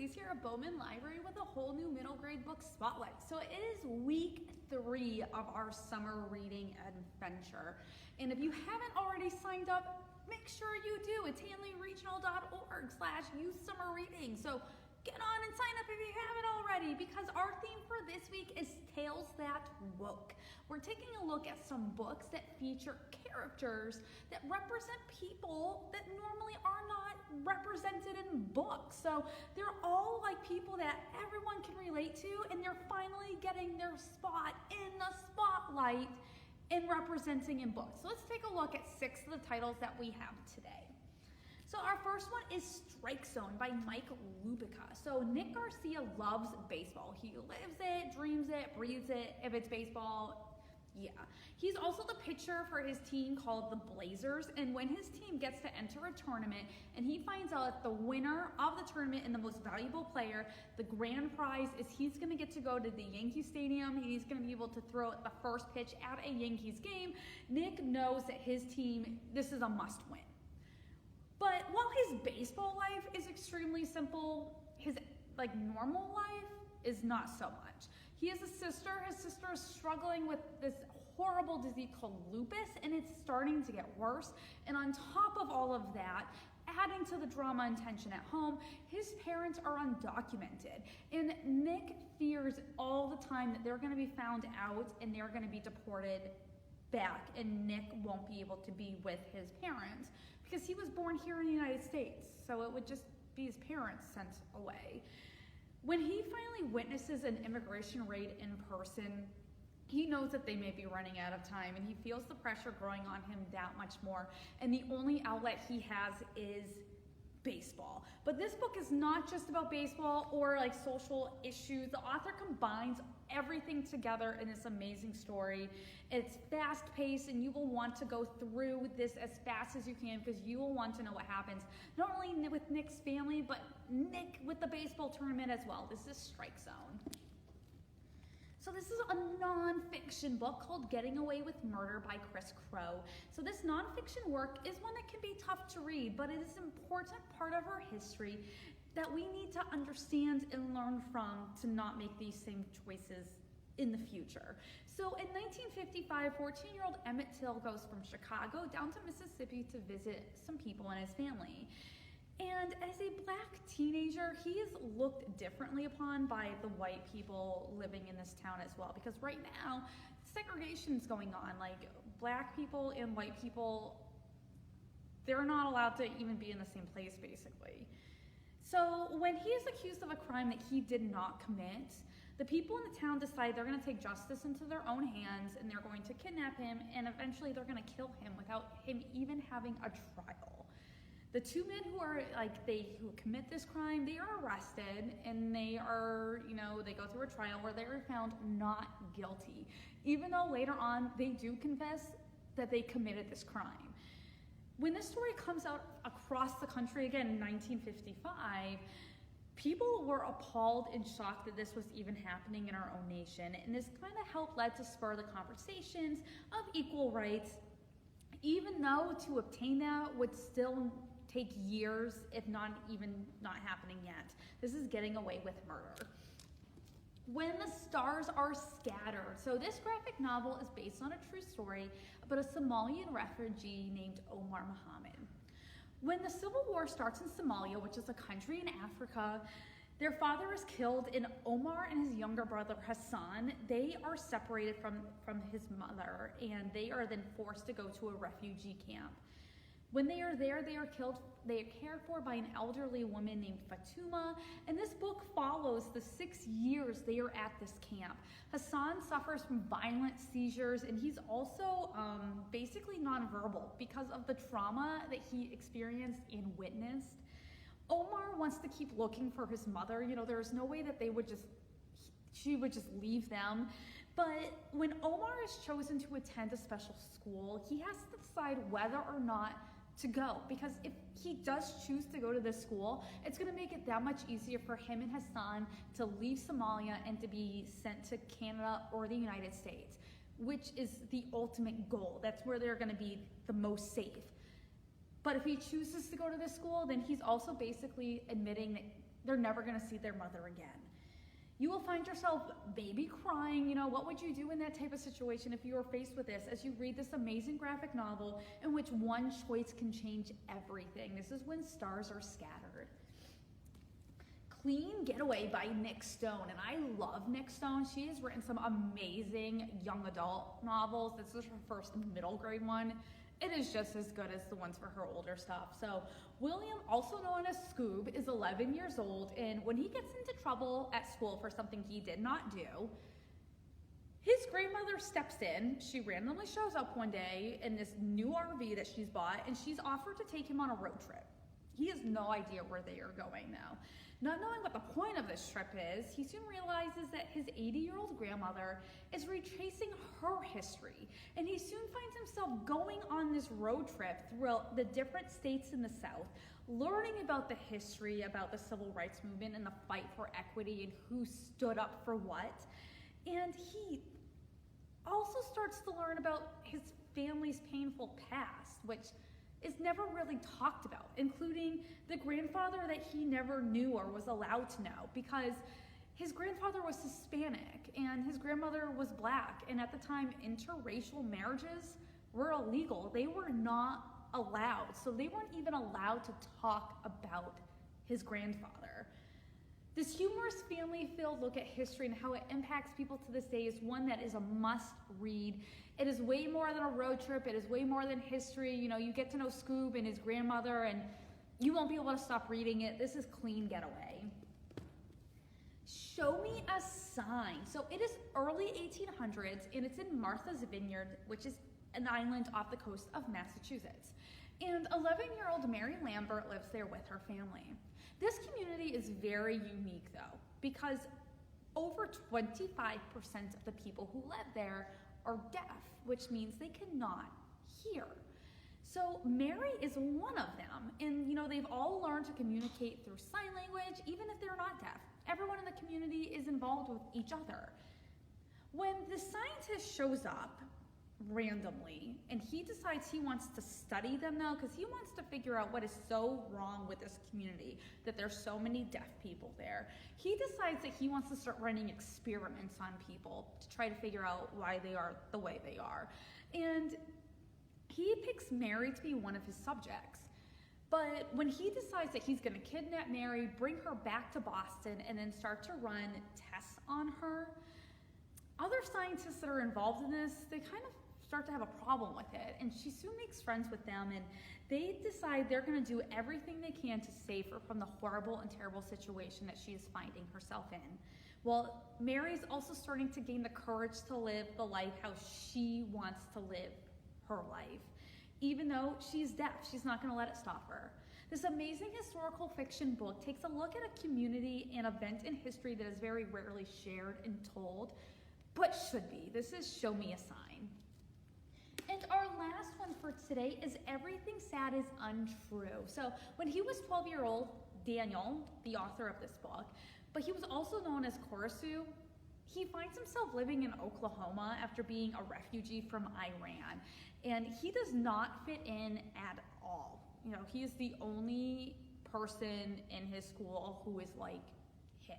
Elise here at Bowman Library with a whole new middle grade book spotlight. So it is week 3 of our summer reading adventure. And if you haven't already signed up, make sure you do. It's hanleyregional.org/youth summer reading. So get on and sign up if you haven't already, because our theme for this week is Tales That Woke. We're taking a look at some books that feature characters that represent people that normally are not represented in books. So they're all like people that everyone can relate to, and they're finally getting their spot in the spotlight and representing in books. So let's take a look at 6 of the titles that we have today. So our first one is Strike Zone by Mike Lupica. So Nick Garcia loves baseball. He lives it, dreams it, breathes it. If it's baseball, yeah. He's also the pitcher for his team called the Blazers. And when his team gets to enter a tournament and he finds out that the winner of the tournament and the most valuable player, the grand prize is he's going to get to go to the Yankee Stadium. He's going to be able to throw the first pitch at a Yankees game. Nick knows that his team, this is a must win. But while his baseball life is extremely simple, his normal life is not so much. He has a sister. His sister is struggling with this horrible disease called lupus, and it's starting to get worse. And on top of all of that, adding to the drama and tension at home, his parents are undocumented. And Nick fears all the time that they're going to be found out and they're going to be deported back, and Nick won't be able to be with his parents because he was born here in the United States, so it would just be his parents sent away. When he finally witnesses an immigration raid in person, he knows that they may be running out of time, and he feels the pressure growing on him that much more, and the only outlet he has is baseball. But this book is not just about baseball or social issues. The author combines everything together in this amazing story. It's fast-paced, and you will want to go through this as fast as you can because you will want to know what happens, not only with Nick's family, but Nick with the baseball tournament as well. This is Strike Zone. So this is a nonfiction book called Getaway with Murder by Chris Crow. So this nonfiction work is one that can be tough to read, but it is an important part of our history that we need to understand and learn from to not make these same choices in the future. So in 1955, 14-year-old Emmett Till goes from Chicago down to Mississippi to visit some people in his family. And as a black teenager, he is looked differently upon by the white people living in this town as well, because right now, segregation is going on. Black people and white people, they're not allowed to even be in the same place, basically. So when he is accused of a crime that he did not commit, the people in the town decide they're going to take justice into their own hands, and they're going to kidnap him, and eventually they're going to kill him without him even having a trial. The 2 men who commit this crime, they are arrested, and they are, they go through a trial where they are found not guilty, even though later on they do confess that they committed this crime. When this story comes out across the country again in 1955, people were appalled and shocked that this was even happening in our own nation, and this kind of led to spur the conversations of equal rights, even though to obtain that would still take years, if not happening yet. This is Getaway with Murder. When the Stars Are Scattered. So this graphic novel is based on a true story about a Somalian refugee named Omar Mohammed. When the civil war starts in Somalia, which is a country in Africa, their father is killed, and Omar and his younger brother Hassan, they are separated from his mother, and they are then forced to go to a refugee camp. When they are there, they are cared for by an elderly woman named Fatuma, and this book follows the 6 years they are at this camp. Hassan suffers from violent seizures, and he's also basically nonverbal because of the trauma that he experienced and witnessed. Omar wants to keep looking for his mother. There's no way that she would just leave them. But when Omar is chosen to attend a special school, he has to decide whether or not to go, because if he does choose to go to this school, it's going to make it that much easier for him and Hassan to leave Somalia and to be sent to Canada or the United States, which is the ultimate goal. That's where they're going to be the most safe. But if he chooses to go to this school, then he's also basically admitting that they're never going to see their mother again. You will find yourself maybe crying. What would you do in that type of situation if you were faced with this as you read this amazing graphic novel in which one choice can change everything? This is When Stars Are Scattered. Clean Getaway by Nick Stone, and I love Nick Stone. She has written some amazing young adult novels. This is her first middle grade one. It is just as good as the ones for her older stuff. So William, also known as Scoob, is 11 years old, and when he gets into trouble at school for something he did not do, his grandmother steps in. She randomly shows up one day in this new RV that she's bought, and she's offered to take him on a road trip. He has no idea where they are going now. Not knowing what the point of this trip is, he soon realizes that his 80-year-old grandmother is retracing her history, and he soon finds himself going on this road trip throughout the different states in the South, learning about the history, about the civil rights movement and the fight for equity and who stood up for what. And he also starts to learn about his family's painful past, which is never really talked about, including the grandfather that he never knew or was allowed to know, because his grandfather was Hispanic and his grandmother was Black, and at the time interracial marriages were illegal. They were not allowed, so they weren't even allowed to talk about his grandfather. This humorous family-filled look at history and how it impacts people to this day is one that is a must-read. It is way more than a road trip. It is way more than history. You get to know Scoob and his grandmother, and you won't be able to stop reading it. This is Clean Getaway. Show Me a Sign. So it is early 1800s, and it's in Martha's Vineyard, which is an island off the coast of Massachusetts. And 11-year-old Mary Lambert lives there with her family. This community is very unique, though, because over 25% of the people who live there are deaf, which means they cannot hear. So Mary is one of them, and they've all learned to communicate through sign language, even if they're not deaf. Everyone in the community is involved with each other. When the scientist shows up randomly, and he decides he wants to study them now, because he wants to figure out what is so wrong with this community, that there's so many deaf people there. He decides that he wants to start running experiments on people to try to figure out why they are the way they are. And he picks Mary to be one of his subjects. But when he decides that he's going to kidnap Mary, bring her back to Boston, and then start to run tests on her, other scientists that are involved in this, they kind of start to have a problem with it, and she soon makes friends with them, and they decide they're going to do everything they can to save her from the horrible and terrible situation that she is finding herself in. Well, Mary's also starting to gain the courage to live the life how she wants to live her life. Even though she's deaf, she's not going to let it stop her. This amazing historical fiction book takes a look at a community and event in history that is very rarely shared and told, but should be. This is Show Me a Sign. And our last one for today is Everything Sad is Untrue. So when he was 12-year-old, Daniel, the author of this book, but he was also known as Korasu, he finds himself living in Oklahoma after being a refugee from Iran. And he does not fit in at all. He is the only person in his school who is like him.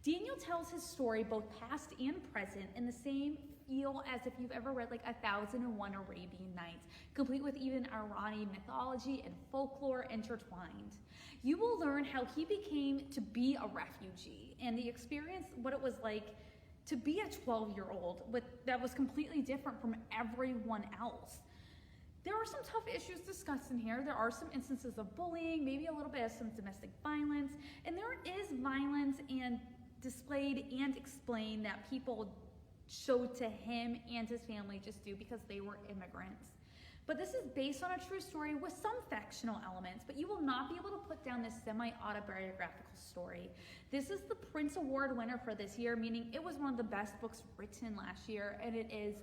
Daniel tells his story both past and present in the same feel as if you've ever read like 1001 Arabian Nights, complete with even Iranian mythology and folklore intertwined. You will learn how he became to be a refugee and the experience, what it was like to be a 12-year-old that was completely different from everyone else. There are some tough issues discussed in here. There are some instances of bullying, maybe a little bit of some domestic violence, and there is violence and displayed and explained that people showed to him and his family just do because they were immigrants. But this is based on a true story with some fictional elements, but you will not be able to put down this semi-autobiographical story. This is the Prince Award winner for this year, meaning it was one of the best books written last year, and it is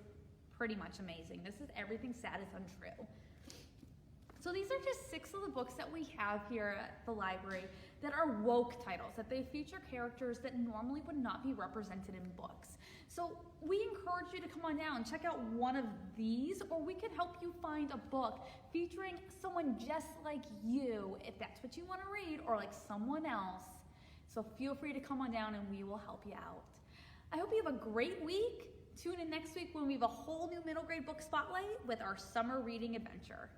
pretty much amazing. This is Everything Sad is Untrue. So these are just 6 of the books that we have here at the library that are woke titles, that they feature characters that normally would not be represented in books. So we encourage you to come on down, check out one of these, or we can help you find a book featuring someone just like you, if that's what you want to read, or like someone else So feel free to come on down and we will help you out. I hope you have a great week. Tune in next week when we have a whole new middle grade book spotlight with our summer reading adventure.